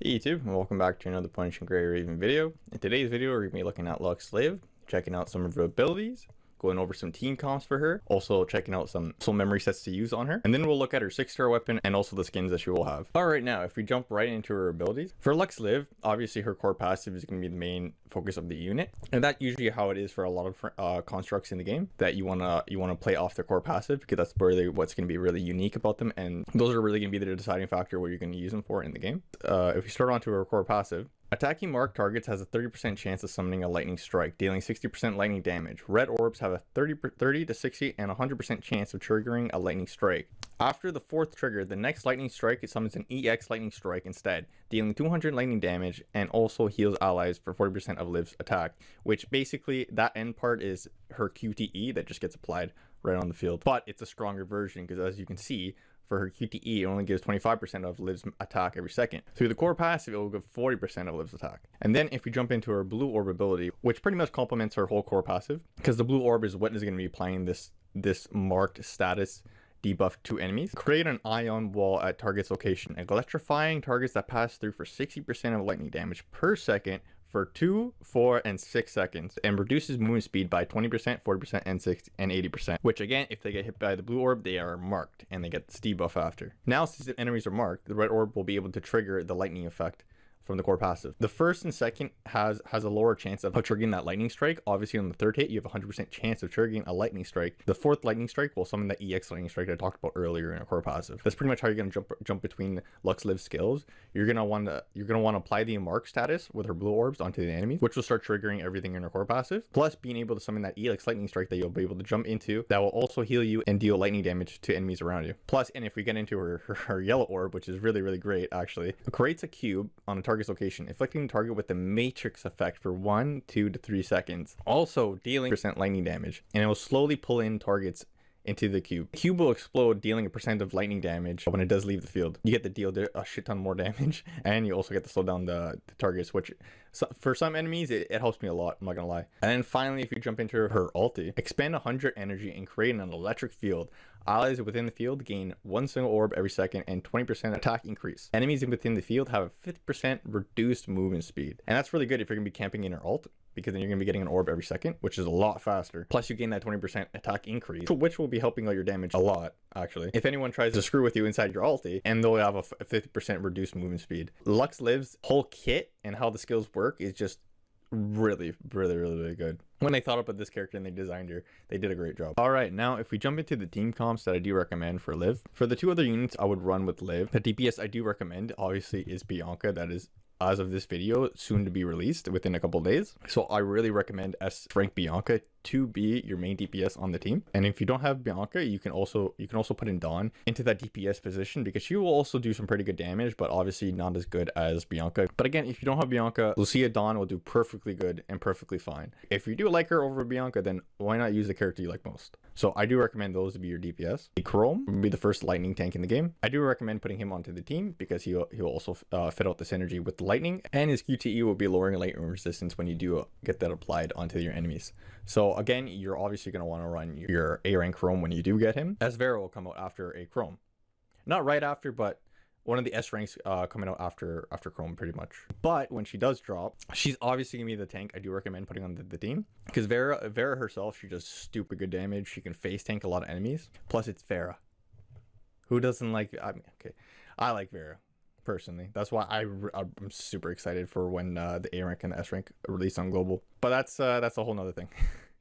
Hey YouTube, and welcome back to another Punishing Gray Raven video. In today's video, we're going to be looking at Rexlent Liv, checking out some of her abilities, going over some team comps for her, also checking out some memory sets to use on her, and then we'll look at her 6-star weapon and also the skins that she will have. Alright, now if we jump right into her abilities, for Rexlent Liv, obviously her core passive is going to be the main focus of the unit, and that's usually how it is for a lot of constructs in the game, that you want to play off their core passive, because that's really what's going to be really unique about them, and those are really going to be the deciding factor what you're going to use them for in the game. If we start onto her core passive, attacking marked targets has a 30% chance of summoning a lightning strike, dealing 60% lightning damage. Red orbs have a 30 to 60 and 100% chance of triggering a lightning strike. After the 4th trigger, the next lightning strike summons an EX lightning strike instead, dealing 200 lightning damage and also heals allies for 40% of Liv's attack, which basically that end part is her QTE that just gets applied right on the field. But it's a stronger version because, as you can see, for her QTE, it only gives 25% of Liv's attack every second. Through the core passive, it will give 40% of Liv's attack. And then if we jump into her blue orb ability, which pretty much complements her whole core passive, because the blue orb is what is going to be applying this marked status debuff to enemies. Create an ion wall at target's location, electrifying targets that pass through for 60% of lightning damage per second for 2, 4, and 6 seconds, and reduces movement speed by 20%, 40%, and 60 and 80%, which again, if they get hit by the blue orb, they are marked and they get this debuff after. Now, since the enemies are marked, the red orb will be able to trigger the lightning effect from the core passive. The first and second has a lower chance of triggering that lightning strike. Obviously, on the third hit, you have a 100% chance of triggering a lightning strike. The 4th lightning strike will summon that EX lightning strike that I talked about earlier in a core passive. That's pretty much how you're gonna jump between Rexlent Liv skills. You're gonna want to apply the mark status with her blue orbs onto the enemies, which will start triggering everything in her core passive. Plus, being able to summon that EX lightning strike that you'll be able to jump into, that will also heal you and deal lightning damage to enemies around you. Plus, and if we get into her yellow orb, which is really great actually, it creates a cube on a target's location, inflicting target with the matrix effect for 1, 2 to 3 seconds, also dealing % lightning damage, and it will slowly pull in targets into the cube. The cube will explode, dealing a % of lightning damage when it does leave the field. You get to deal a shit ton more damage, and you also get to slow down the targets, which for some enemies it helps me a lot, I'm not gonna lie. And then finally, if you jump into her ulti, expend 100 energy and create an electric field. Allies within the field gain 1 single orb every second and 20% attack increase. Enemies within the field have a 50% reduced movement speed, and that's really good if you're gonna be camping in her ult, because then you're gonna be getting an orb every second, which is a lot faster. Plus, you gain that 20% attack increase, which will be helping out your damage a lot, actually. If anyone tries to screw with you inside your ulti, and they'll have a 50% reduced movement speed. Rexlent Liv's whole kit and how the skills work is just really good. When they thought about this character and they designed her, they did a great job. All right, now if we jump into the team comps that I do recommend for Liv, for the 2 other units I would run with Liv, the DPS I do recommend obviously is Bianca. That is, as of this video, soon to be released within a couple days. So I really recommend S rank Bianca to be your main DPS on the team. And if you don't have Bianca, you can also put in Dawn into that DPS position, because she will also do some pretty good damage, but obviously not as good as Bianca. But again, if you don't have Bianca, Lucia Dawn will do perfectly good and perfectly fine. If you do like her over Bianca, then why not use the character you like most? So I do recommend those to be your DPS. Kuro will be the first lightning tank in the game. I do recommend putting him onto the team because he'll also fit out the synergy with the lightning, and his QTE will be lowering lightning resistance when you do get that applied onto your enemies. So again, you're obviously going to want to run your A-Rank Chrome when you do get him, as Vera will come out after a Chrome. Not right after, but one of the S ranks coming out after Chrome pretty much. But when she does drop, she's obviously going to be the tank I do recommend putting on the team. Because Vera herself, she does stupid good damage. She can face tank a lot of enemies. Plus it's Vera. Who doesn't like, I mean, okay, I like Vera personally. That's why I'm super excited for when the A rank and the S rank release on global. But that's a whole nother thing.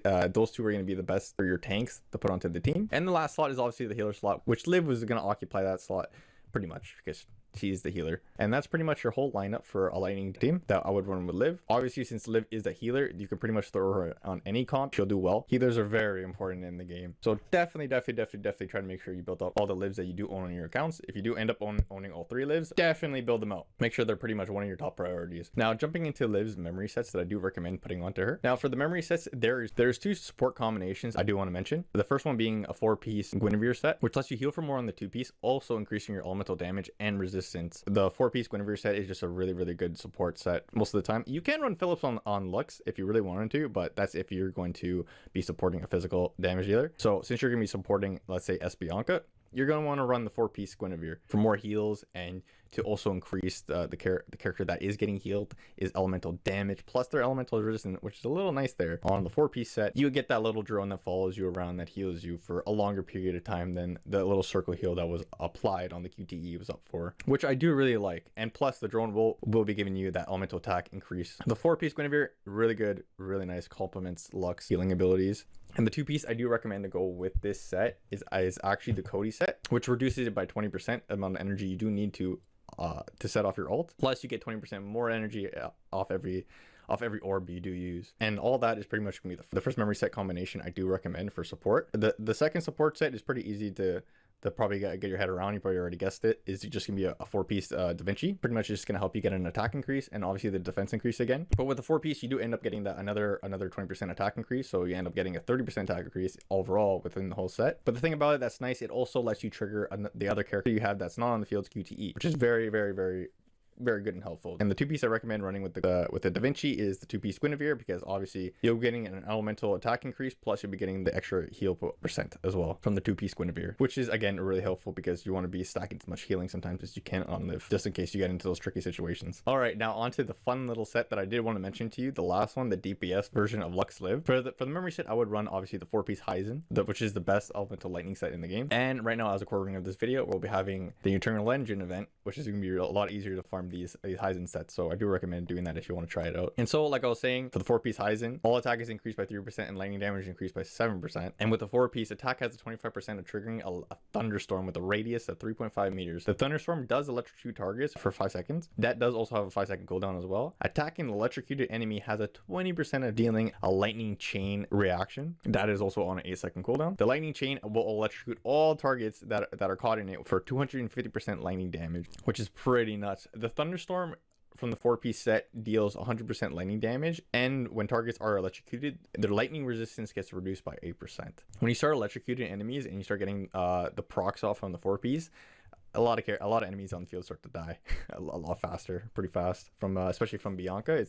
Those 2 are going to be the best for your tanks to put onto the team. And the last slot is obviously the healer slot, which Liv was going to occupy that slot pretty much because she's the healer. And that's pretty much your whole lineup for a lightning team that I would run with Liv. Obviously, since Liv is the healer, you can pretty much throw her on any comp. She'll do well. Healers are very important in the game. So definitely try to make sure you build up all the Livs that you do own on your accounts. If you do end up owning all 3 Livs, definitely build them out. Make sure they're pretty much one of your top priorities. Now, jumping into Liv's memory sets that I do recommend putting onto her. Now, for the memory sets, there's 2 support combinations I do want to mention. The first one being a 4-piece Guinevere set, which lets you heal for more on the 2-piece, also increasing your elemental damage and resistance. The 4-piece Guinevere set is just a really good support set most of the time. You can run Phillips on Lux if you really wanted to, but that's if you're going to be supporting a physical damage dealer. So since you're going to be supporting, let's say, S Bianca, you're going to want to run the 4-piece Guinevere for more heals and to also increase the character that is getting healed is elemental damage, plus their elemental resistance, which is a little nice there. On the 4-piece set, you get that little drone that follows you around that heals you for a longer period of time than the little circle heal that was applied on the QTE was up for, which I do really like. And plus the drone will be giving you that elemental attack increase. The 4-piece Guinevere, really good, really nice, complements Lux healing abilities. And the 2-piece I do recommend to go with this set is actually the Cody set, which reduces it by 20% amount of energy you do need to set off your ult. Plus you get 20% more energy off every orb you do use. And all that is pretty much gonna be the first memory set combination I do recommend for support. The second support set is pretty easy to probably get your head around. You probably already guessed it. Is just gonna be a 4-piece Da Vinci. Pretty much just gonna help you get an attack increase and obviously the defense increase again. But with the 4-piece, you do end up getting that another 20% attack increase. So you end up getting a 30% attack increase overall within the whole set. But the thing about it that's nice, it also lets you trigger the other character you have that's not on the field's QTE, which is very, very, very good and helpful. And the 2-piece I recommend running with the Da Vinci is the 2-piece Guinevere, because obviously you'll be getting an elemental attack increase, plus you'll be getting the extra heal percent as well from the 2-piece Guinevere, which is again really helpful because you want to be stacking as much healing sometimes as you can on Liv, just in case you get into those tricky situations. All right, now onto the fun little set that I did want to mention to you, the last one, the DPS version of Lux Liv. For the memory set, I would run obviously the 4-piece Heisen, which is the best elemental lightning set in the game. And right now, as a recording of this video, we'll be having the Eternal Engine event, which is going to be a lot easier to farm these Heisen sets. So I do recommend doing that if you want to try it out. And so, like I was saying, for the 4-piece Heisen, all attack is increased by 3% and lightning damage increased by 7%. And with the 4-piece, attack has a 25% of triggering a thunderstorm with a radius of 3.5 meters. The thunderstorm does electrocute targets for 5 seconds. That does also have a 5-second cooldown as well. Attacking the electrocuted enemy has a 20% of dealing a lightning chain reaction. That is also on an 8-second cooldown. The lightning chain will electrocute all targets that are caught in it for 250% lightning damage, which is pretty nuts. The thunderstorm from the 4-piece set deals 100% lightning damage, and when targets are electrocuted, their lightning resistance gets reduced by 8%. When you start electrocuting enemies and you start getting the procs off from the 4-piece, a lot of enemies on the field start to die a lot faster, pretty fast, from especially from Bianca.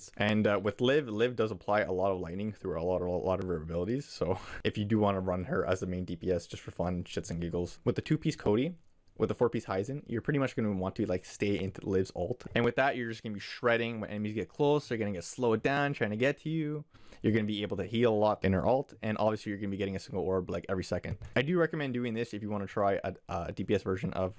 With Liv does apply a lot of lightning through a lot of her abilities. So if you do want to run her as the main DPS just for fun, shits and giggles. With the 2-piece Cody, with the 4-piece Heisen, you're pretty much going to want to like stay into Liv's ult. And with that, you're just going to be shredding when enemies get close. They're going to get slowed down trying to get to you. You're going to be able to heal a lot in her ult. And obviously, you're going to be getting a single orb like every second. I do recommend doing this if you want to try a DPS version of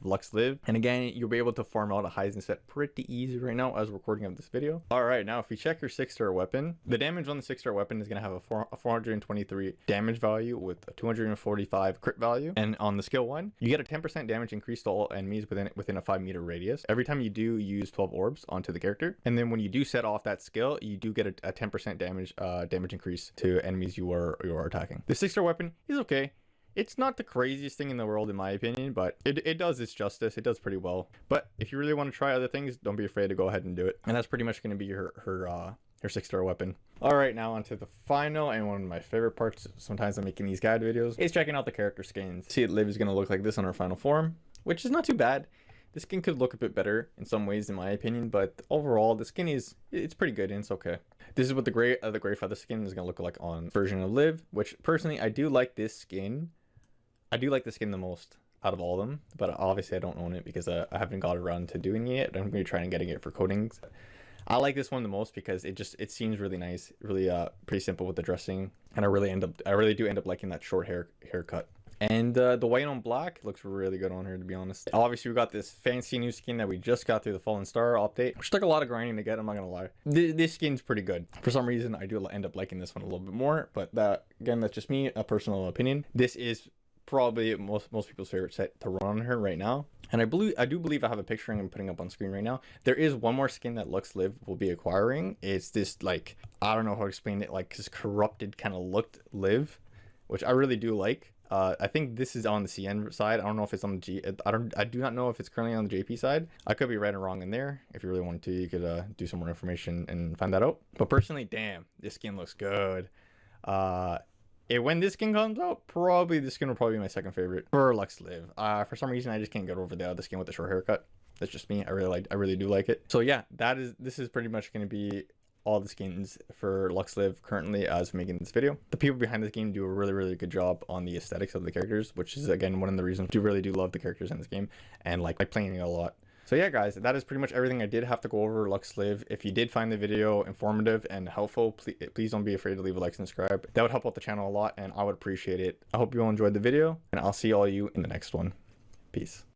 Lux Liv. And again, you'll be able to farm out a Heisen set pretty easy right now as recording of this video. All right, now if we check your 6-star weapon, the damage on the 6-star weapon is going to have a 423 damage value with a 245 crit value. And on the skill 1, you get a 10% damage increase to all enemies within a 5-meter radius every time you do use 12 orbs onto the character. And then when you do set off that skill, you do get a 10% damage increase to enemies you are attacking. The 6-star weapon is okay. It's not the craziest thing in the world in my opinion, but it does its justice. It does pretty well. But if you really want to try other things, don't be afraid to go ahead and do it. And that's pretty much going to be her 6-star weapon. All right, now onto the final and one of my favorite parts sometimes I'm making these guide videos is checking out the character skins. See, Liv is going to look like this on her final form, which is not too bad. The skin could look a bit better in some ways in my opinion, but overall the skin it's pretty good and it's okay. This is what the gray feather skin is going to look like on version of Liv, which personally I do like this skin. I do like the skin the most out of all of them, but obviously I don't own it because I haven't got around to doing it. I'm going to be trying getting it for coatings. I like this one the most because it seems really nice, really pretty simple with the dressing, and I really do end up liking that short haircut. And the white on black looks really good on her, to be honest. Obviously, we got this fancy new skin that we just got through the Fallen Star update, which took a lot of grinding to get, I'm not gonna lie. This skin's pretty good. For some reason, I do end up liking this one a little bit more, but again, that's just me, a personal opinion. This is probably most people's favorite set to run on her right now, and I do believe I have a picture I'm putting up on screen right now. There is one more skin that Lux Liv will be acquiring. It's this, like, I don't know how to explain it, like this corrupted kind of looked Liv, which I really do like. I think this is on the CN side. I don't know if it's on the G. I do not know if it's currently on the JP side. I could be right or wrong in there. If you really wanted to, you could do some more information and find that out. But personally, damn, this skin looks good. When this skin comes out, this skin will probably be my second favorite for Lux Liv. For some reason, I just can't get over the other skin with the short haircut. That's just me. I really do like it. So yeah, this is pretty much going to be all the skins for Lux Liv currently as making this video. The people behind this game do a really good job on the aesthetics of the characters, which is again one of the reasons I really do love the characters in this game and like playing it a lot. So yeah, guys, that is pretty much everything I did have to go over Lux Liv. If you did find the video informative and helpful, please don't be afraid to leave a like and subscribe. That would help out the channel a lot, and I would appreciate it. I hope you all enjoyed the video, and I'll see all you in the next one. Peace.